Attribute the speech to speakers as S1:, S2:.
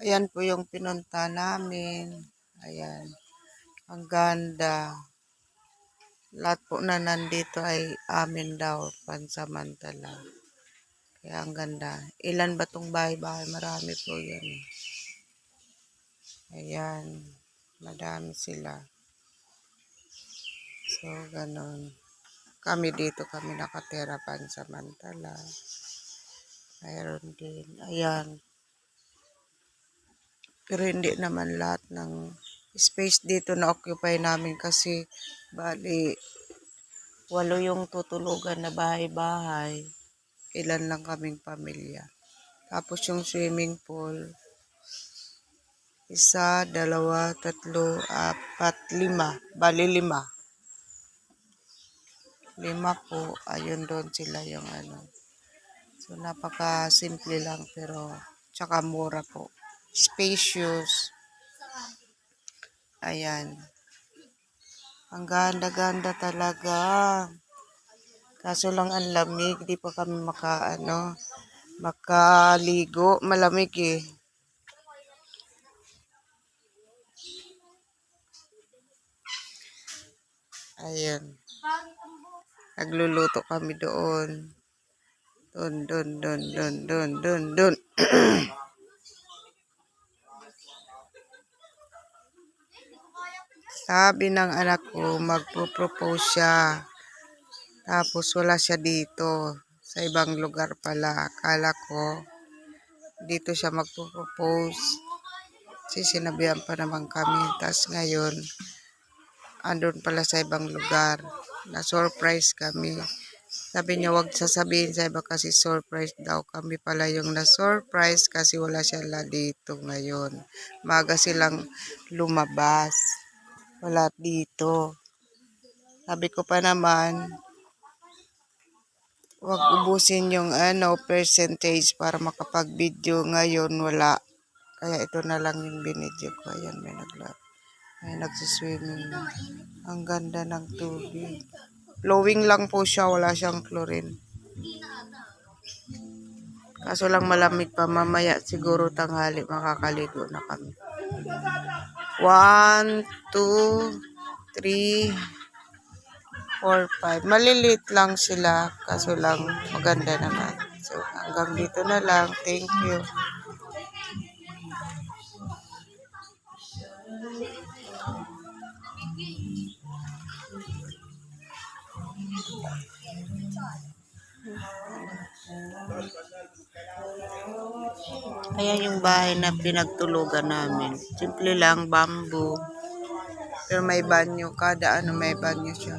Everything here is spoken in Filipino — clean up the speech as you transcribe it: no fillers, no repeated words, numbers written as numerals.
S1: Ayan po yung pinunta namin. Ayan. Ang ganda. Lahat po na nandito ay amin daw pansamantala. Kaya ang ganda. Ilan ba tong bahay-bahay? Marami po yan. Ayan. Madami sila. So, ganon. Kami dito kami nakatira pansamantala. Mayroon din. Ayan. Pero hindi naman lahat ng space dito na occupy namin kasi bali 8 yung tutulugan na bahay-bahay. Ilan lang kaming pamilya. Tapos yung swimming pool, 1, 2, 3, 4, 5. Bali 5. 5 po. Ayun doon sila yung ano. So napaka-simple lang pero tsaka mura po. Spacious. Ayan. Ang ganda-ganda talaga. Kaso lang ang lamig. Di pa kami makaligo. Malamig eh. Ayan. Nagluluto kami doon. Doon. Sabi ng anak ko, magpo-propose siya. Tapos wala siya dito. Sa ibang lugar pala. Akala ko, dito siya magpo-propose. Sinabihan pa naman kami. Tapos ngayon, andun pala sa ibang lugar. Na-surprise kami. Sabi niya, wag sasabihin sa iba kasi surprise daw. Kami pala yung na-surprise kasi wala siya dito ngayon. Maga silang lumabas. Wala dito. Sabi ko pa naman, wag ubusin yung percentage para makapag-video ngayon. Wala. Kaya ito na lang yung binidyo ko. Ayan, may nagsiswimming. Ang ganda ng tubig. Flowing lang po siya. Wala siyang chlorine. Kaso lang malamig pa. Mamaya siguro tanghali makakaligo na kami. 1, 2, 3, 4, 5. Malilit lang sila. Kaso lang maganda naman. So hanggang dito na lang. Thank you. Ayan yung bahay na pinagtulugan namin. Simple lang, bamboo. Pero may banyo. Kada may banyo siya.